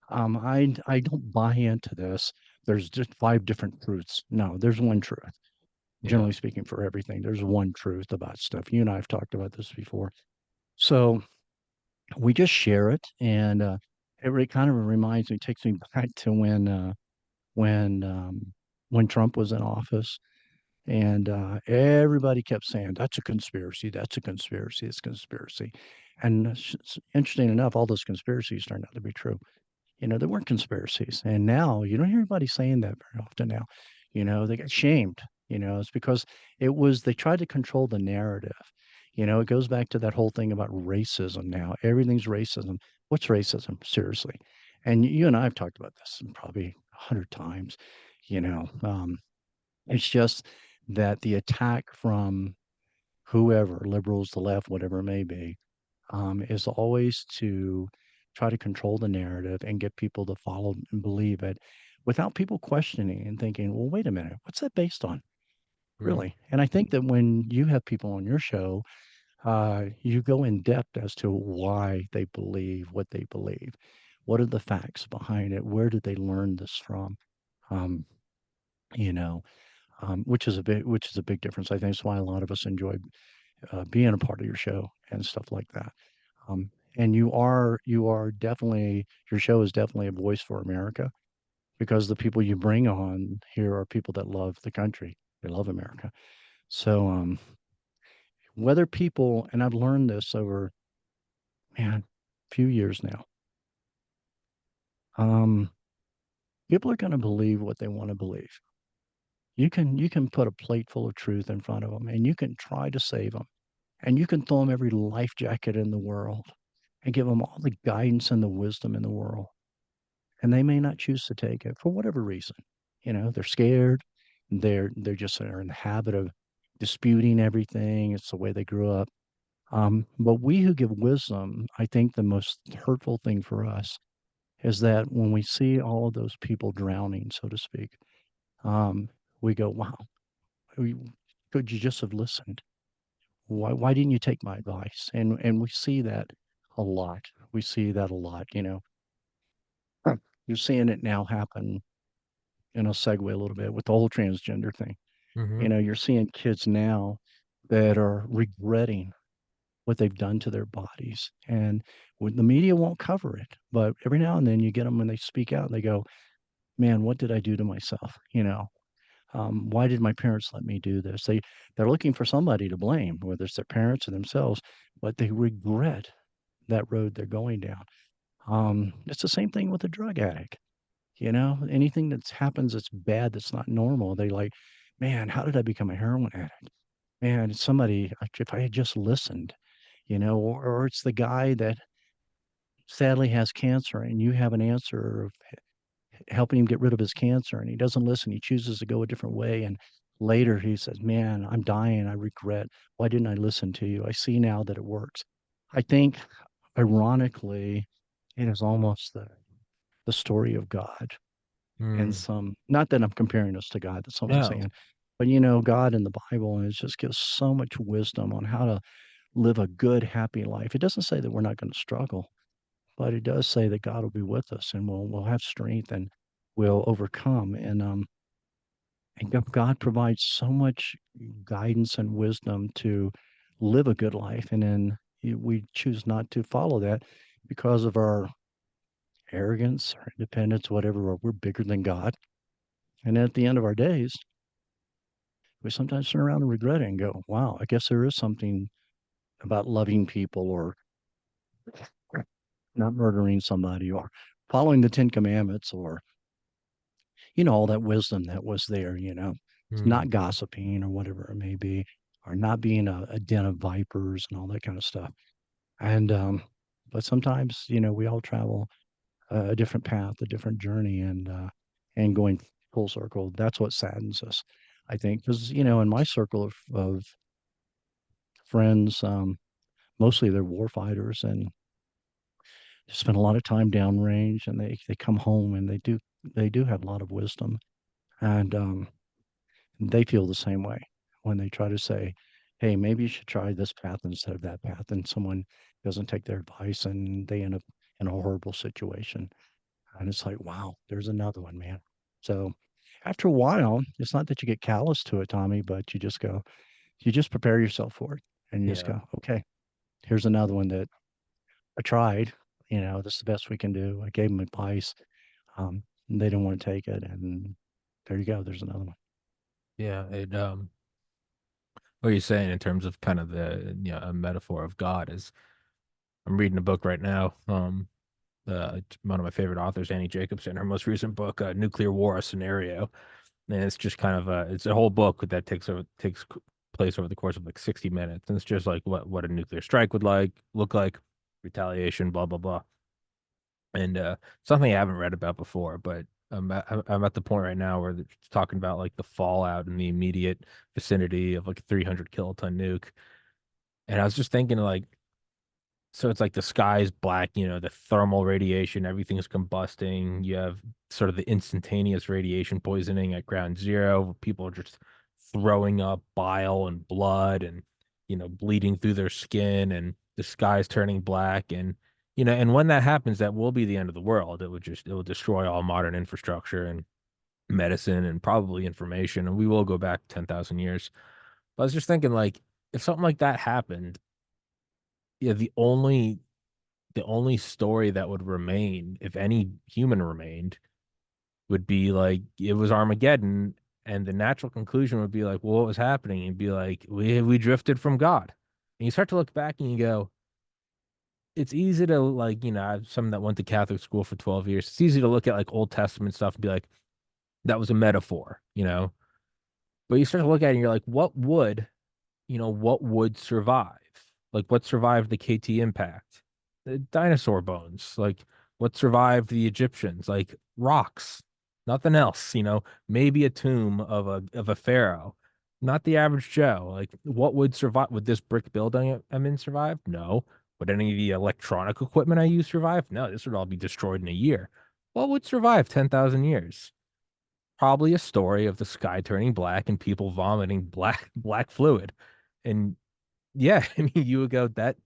I don't buy into this. There's just five different truths. No, there's one truth. yeah, Generally speaking, for everything, there's one truth about stuff. You and I have talked about this before. So we just share it, and kind of reminds me, takes me back to when when Trump was in office, and everybody kept saying that's a conspiracy, that's a conspiracy, it's a conspiracy, and interesting enough, all those conspiracies turned out to be true. You know, there weren't conspiracies. And now you don't hear anybody saying that very often now. You know, they get shamed. You know, it's because they tried to control the narrative. You know, it goes back to that whole thing about racism now. Everything's racism. What's racism? Seriously. And you and I have talked about this probably 100 times, you know. It's just that the attack from whoever, liberals, the left, whatever it may be, is always to try to control the narrative and get people to follow and believe it without people questioning and thinking, well, wait a minute, what's that based on? Mm. Really? And I think that when you have people on your show, you go in depth as to why they believe what they believe. What are the facts behind it? Where did they learn this from? Um, you know, which is a big difference. I think that's why a lot of us enjoy being a part of your show and stuff like that. Um, and you are definitely your show is definitely a voice for America because the people you bring on here are people that love the country. They love America. So whether people and I've learned this over man a few years now. Um, People are going to believe what they want to believe. You can put a plate full of truth in front of them, and you can try to save them, and you can throw them every life jacket in the world, and give them all the guidance and the wisdom in the world, and they may not choose to take it for whatever reason. You know, they're scared. They're just are in the habit of disputing everything. It's the way they grew up. But we who give wisdom, I think the most hurtful thing for us is that when we see all of those people drowning, so to speak, um, we go, "Wow, we, could you just have listened? Why didn't you take my advice?" And we see that a lot. We see that a lot. You know, Huh. You're seeing it now happen. And I'll segue a little bit with the whole transgender thing. Mm-hmm. You know, you're seeing kids now that are regretting what they've done to their bodies, and when the media won't cover it, but every now and then you get them when they speak out, and they go, "Man, what did I do to myself?" You know, why did my parents let me do this? They're looking for somebody to blame, whether it's their parents or themselves, but they regret that road they're going down. It's the same thing with a drug addict. You know, anything that happens that's bad, that's not normal, they like, man, how did I become a heroin addict? Man, somebody, if I had just listened, you know, or it's the guy that sadly has cancer and you have an answer of helping him get rid of his cancer and he doesn't listen. He chooses to go a different way. And later he says, man, I'm dying. I regret. Why didn't I listen to you? I see now that it works. I think, ironically, it is almost the story of God and Mm. some, not that I'm comparing us to God, that's not what I'm No. saying, but you know, God in the Bible is just gives so much wisdom on how to live a good, happy life. It doesn't say that we're not going to struggle, but it does say that God will be with us and we'll have strength and we'll overcome. And God provides so much guidance and wisdom to live a good life. And then we choose not to follow that because of our arrogance, our independence, whatever, or we're bigger than God. And at the end of our days, we sometimes turn around and regret it and go, wow, I guess there is something about loving people or not murdering somebody or following the 10 Commandments or, you know, all that wisdom that was there, you know, it's Mm. not gossiping or whatever it may be, or not being a den of vipers and all that kind of stuff. And, but sometimes, you know, we all travel a different path, a different journey, and going full circle. That's what saddens us, I think, because, you know, in my circle of friends, mostly they're war fighters and spend a lot of time downrange and they come home and they do have a lot of wisdom and they feel the same way when they try to say, hey, maybe you should try this path instead of that path, and someone doesn't take their advice and they end up in a horrible situation. And it's like, wow, there's another one, man. So after a while, it's not that you get callous to it, Tommy, but you just go, you just prepare yourself for it and you just Yeah. go, okay, here's another one that I tried. You know, this is the best we can do. I gave them advice. And they didn't want to take it. And there you go. There's another one. Yeah. What you're saying in terms of kind of the, a metaphor of God is I'm reading a book right now. One of my favorite authors, Annie Jacobson, her most recent book, Nuclear War: A Scenario. And it's just kind of it's a whole book that takes place over the course of like 60 minutes. And it's just like what a nuclear strike would look like, retaliation, blah blah blah. And something I haven't read about before, but I'm at the point right now where it's talking about like the fallout in the immediate vicinity of like a 300 kiloton nuke. And I was just thinking like, so it's like the sky's black, the thermal radiation, everything's combusting. You have sort of the instantaneous radiation poisoning at ground zero. People are just throwing up bile and blood and, bleeding through their skin, and the sky's turning black. And when that happens, that will be the end of the world. It will destroy all modern infrastructure and medicine and probably information. And we will go back 10,000 years. But I was just thinking like, if something like that happened, yeah, the only story that would remain, if any human remained, would be like it was Armageddon, and the natural conclusion would be like, well, what was happening? And be like, we drifted from God. And you start to look back and you go, it's easy to like, I have some that went to Catholic school for 12 years. It's easy to look at like Old Testament stuff and be like, that was a metaphor. But you start to look at it and you're like, what would survive? Like what survived the KT impact? The dinosaur bones. Like what survived the Egyptians? Like rocks. Nothing else. Maybe a tomb of a pharaoh. Not the average Joe. Like what would survive? Would this brick building I'm in survive? No. Would any of the electronic equipment I use survive? No, this would all be destroyed in a year. What would survive 10,000 years? Probably a story of the sky turning black and people vomiting black fluid. And yeah, I mean, you would go that,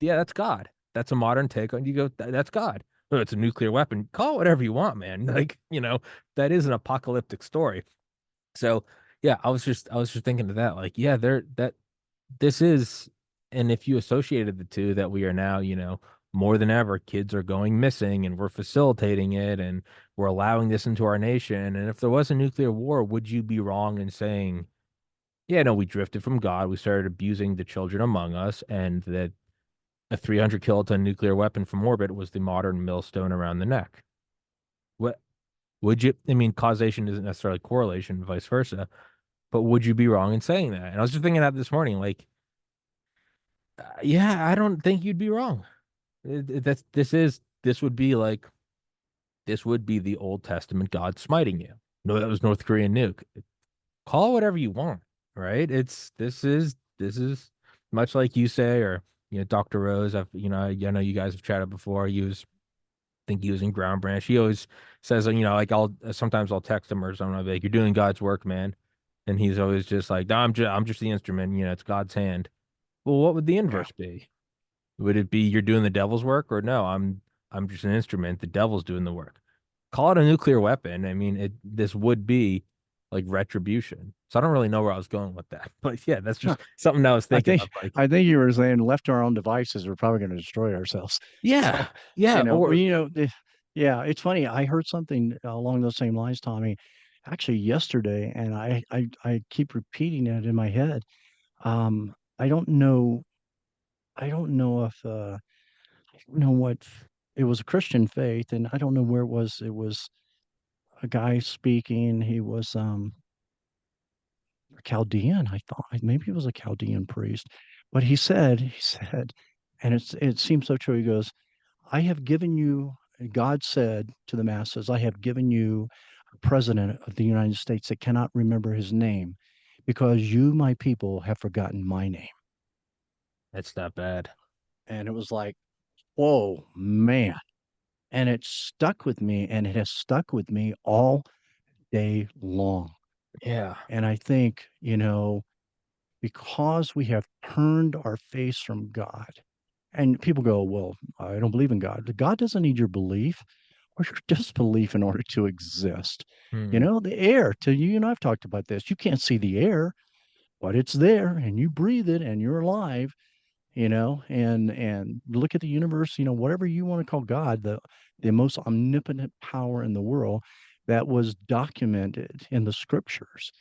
yeah, that's God. That's a modern take on. You go, That's God. Oh, it's a nuclear weapon. Call it whatever you want, man. Like, that is an apocalyptic story. So yeah, I was just thinking of that. Like, yeah, this is, and if you associated the two, that we are now, more than ever, kids are going missing, and we're facilitating it, and we're allowing this into our nation. And if there was a nuclear war, would you be wrong in saying, yeah, no, we drifted from God. We started abusing the children among us, and that a 300 kiloton nuclear weapon from orbit was the modern millstone around the neck. What would you? I mean, causation isn't necessarily correlation, vice versa. But would you be wrong in saying that? And I was just thinking that this morning, like, yeah, I don't think you'd be wrong. This would be like this would be the Old Testament God smiting you. No, that was North Korean nuke. Call it whatever you want, right? This is much like you say, or Dr. Rose. I know you guys have chatted before. Think he was in Ground Branch. He always says, like I'll text him or something. I'll be like, "You're doing God's work, man," and he's always just like, "No, I'm just the instrument. It's God's hand." Well, what would the Yeah. inverse be? Would it be you're doing the devil's work, or no, I'm just an instrument. The devil's doing the work. Call it a nuclear weapon. I mean, this would be like retribution. So I don't really know where I was going with that, but yeah, that's Huh. just something I was I thinking think of. Like, I think you were saying left to our own devices, we're probably going to destroy ourselves. So, yeah, yeah, well, or yeah, it's funny. I heard something along those same lines, Tommy, actually yesterday, and I keep repeating it in my head. I don't know. I don't know if I don't know what it was a Christian faith, and I don't know where it was. It was a guy speaking. He was a Chaldean. I thought maybe it was a Chaldean priest, but he said, and it seems so true. He goes, I have given you, God said to the masses, I have given you a president of the United States that cannot remember his name because you, my people, have forgotten my name. it's not bad. And it was like, whoa, man. And it stuck with me, and it has stuck with me all day long. Yeah. And I think, because we have turned our face from God, and people go, well, I don't believe in God. God doesn't need your belief or your disbelief in order to exist. Hmm. The air, to you and I've talked about this. You can't see the air, but it's there and you breathe it and you're alive, and look at the universe, whatever you want to call God, the most omnipotent power in the world that was documented in the scriptures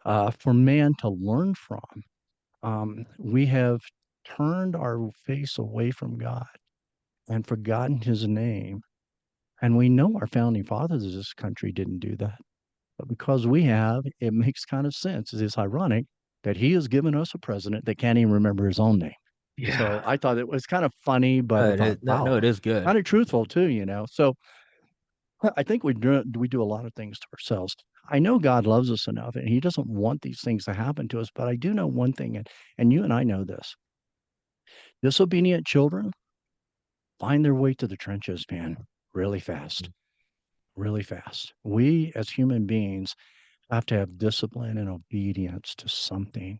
for man to learn from. We have turned our face away from God and forgotten his name. And we know our founding fathers of this country didn't do that. But because we have, it makes kind of sense. It's ironic that he has given us a president that can't even remember his own name. So Yeah. I thought it was kind of funny, but I thought, No, wow, no, it is good. kind of truthful too. So I think we do a lot of things to ourselves. I know God loves us enough and he doesn't want these things to happen to us, but I do know one thing, and you and I know this. Disobedient children find their way to the trenches, man, really fast, really fast. We as human beings have to have discipline and obedience to something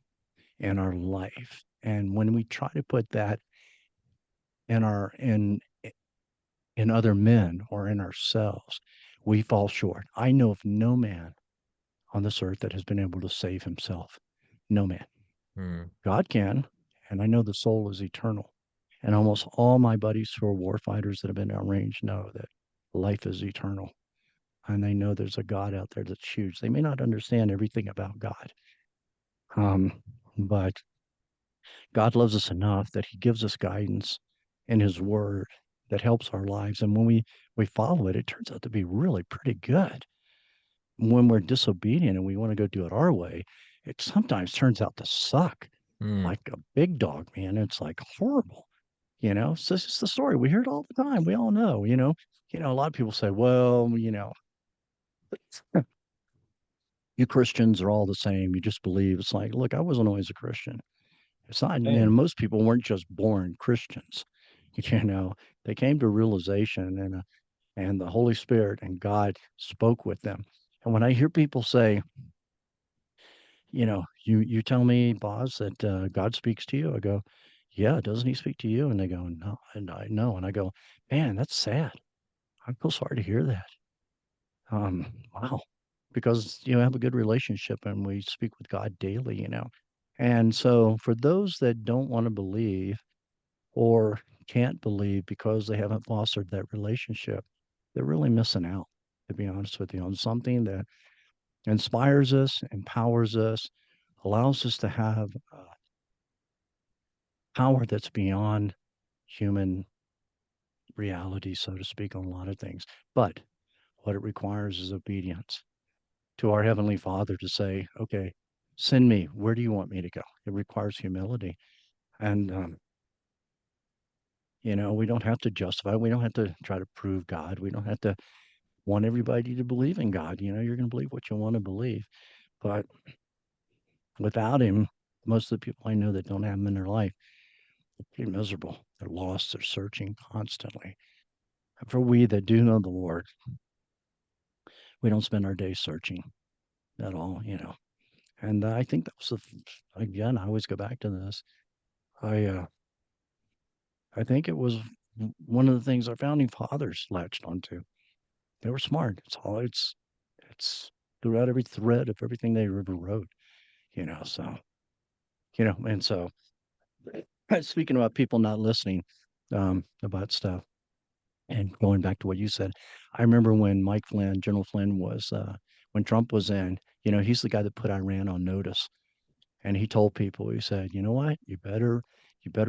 in our life. And when we try to put that in our in other men or in ourselves, we fall short. I know of no man on this earth that has been able to save himself. No man. Hmm. God can, and I know the soul is eternal. And almost all my buddies who are war fighters that have been downrange know that life is eternal. And they know there's a God out there that's huge. They may not understand everything about God, but God loves us enough that He gives us guidance in His Word that helps our lives. And when we follow it, it turns out to be really pretty good. When we're disobedient and we want to go do it our way, it sometimes turns out to suck Hmm. like a big dog, man. It's like horrible. So it's just the story. We hear it all the time. We all know, a lot of people say, well, you Christians are all the same. You just believe. It's like, look, I wasn't always a Christian. It's not, and Same. most people weren't just born Christians. You know, they came to realization and the Holy Spirit and God spoke with them. And when I hear people say, you tell me, boss, that God speaks to you, I go, yeah, doesn't he speak to you? And they go, no, and I know. And I go, man, that's sad. I feel sorry to hear that. Wow. Because you have a good relationship and we speak with God daily. And so for those that don't want to believe or can't believe because they haven't fostered that relationship, they're really missing out, to be honest with you, on something that inspires us, empowers us, allows us to have power that's beyond human reality, so to speak, on a lot of things. But what it requires is obedience to our Heavenly Father to say, okay, send me. Where do you want me to go? It requires humility. And, we don't have to justify, we don't have to try to prove God. We don't have to want everybody to believe in God. You're going to believe what you want to believe. But without Him, most of the people I know that don't have Him in their life, they're miserable. They're lost. They're searching constantly. And for we that do know the Lord, we don't spend our days searching at all. And I think that was again, I always go back to this. I think it was one of the things our founding fathers latched onto. They were smart. It's throughout every thread of everything they ever wrote. So and so speaking about people not listening about stuff and going back to what you said, I remember when General Flynn was when Trump was in, he's the guy that put Iran on notice. And he told people, he said, you know what, you better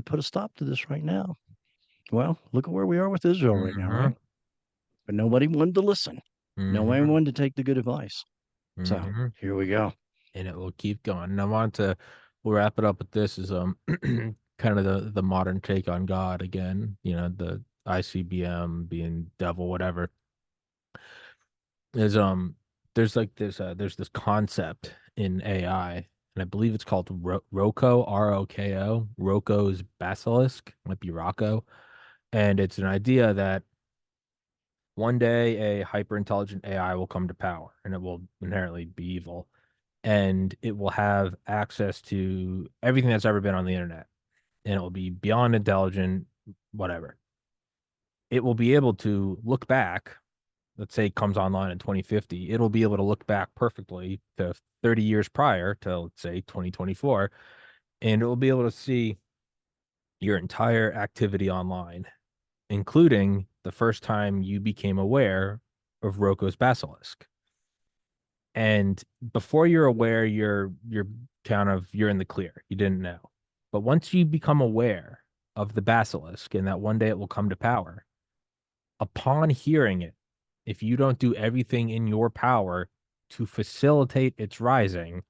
put a stop to this right now. Well, look at where we are with Israel right now, Hmm. right? But nobody wanted to listen. Nobody Hmm. wanted to take the good advice. So Hmm. here we go. And it will keep going. And I want to, we'll wrap it up with this is kind of the modern take on God again, the ICBM being devil, whatever. Is there's this concept in AI, and I believe it's called ROCO, ROKO. ROCO is basilisk, might be Rocco. And it's an idea that one day a hyper intelligent AI will come to power and it will inherently be evil. And it will have access to everything that's ever been on the internet. And it will be beyond intelligent, whatever. It will be able to look back, let's say it comes online in 2050, it'll be able to look back perfectly to 30 years prior to, let's say, 2024, and it will be able to see your entire activity online, including the first time you became aware of Roko's basilisk. And before you're aware, you're in the clear. You didn't know. But once you become aware of the basilisk and that one day it will come to power, upon hearing it, if you don't do everything in your power to facilitate its rising,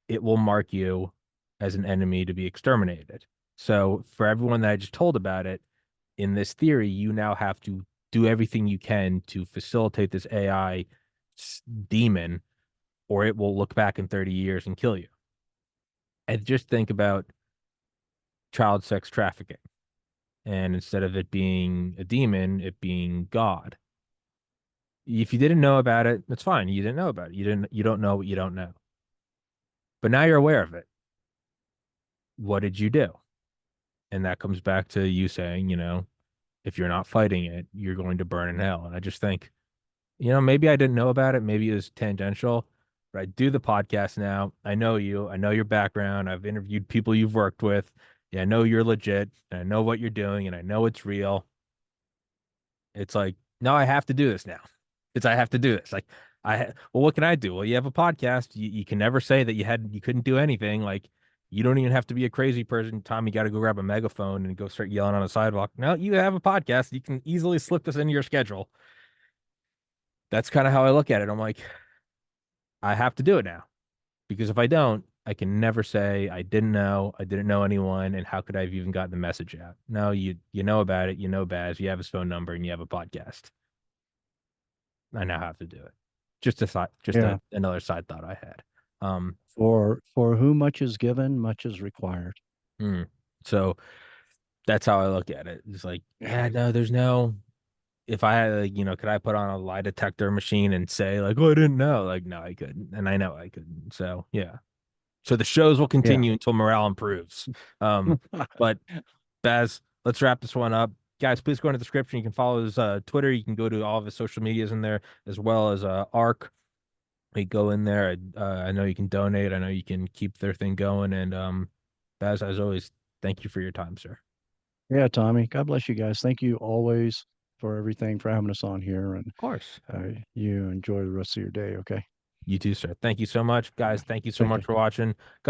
it will mark you as an enemy to be exterminated. So for everyone that I just told about it, in this theory, you now have to do everything you can to facilitate this AI demon, or it will look back in 30 years and kill you. And just think about child sex trafficking. And instead of it being a demon, it being God. If you didn't know about it, that's fine. You didn't know about it. You don't know what you don't know. But now you're aware of it. What did you do? And that comes back to you saying, if you're not fighting it, you're going to burn in hell. And I just think, maybe I didn't know about it. Maybe it was tangential, but I do the podcast now. I know you. I know your background. I've interviewed people you've worked with. Yeah, I know you're legit. And I know what you're doing, and I know it's real. It's like, no, I have to do this now. I have to do this. Like, well, what can I do? Well, you have a podcast. You can never say that you couldn't do anything. Like, you don't even have to be a crazy person. Tom, you got to go grab a megaphone and go start yelling on a sidewalk. No, you have a podcast. You can easily slip this into your schedule. That's kind of how I look at it. I'm like, I have to do it now because if I don't, I can never say I didn't know, I didn't know anyone, and how could I have even gotten the message out? No, you know about it, you know Baz, you have his phone number, and you have a podcast. I now have to do it. Just a thought, Yeah. another side thought I had. For who much is given, much is required. Hmm. So that's how I look at it. It's like, Yeah. yeah, no, there's no. If I had, like, could I put on a lie detector machine and say, like, oh, I didn't know? Like, no, I couldn't, and I know I couldn't. So yeah. So the shows will Yeah. continue until morale improves. But Baz, let's wrap this one up. Guys, please go in the description. You can follow his Twitter. You can go to all of his social medias in there, as well as Arc. We go in there. I know you can donate. I know you can keep their thing going. And Baz, as always, thank you for your time, sir. Yeah, Tommy. God bless you guys. Thank you always for everything, for having us on here, and Of course. you enjoy the rest of your day. Okay. You too, sir. Thank you so much, Yeah. guys. Thank you so Take much care. for watching.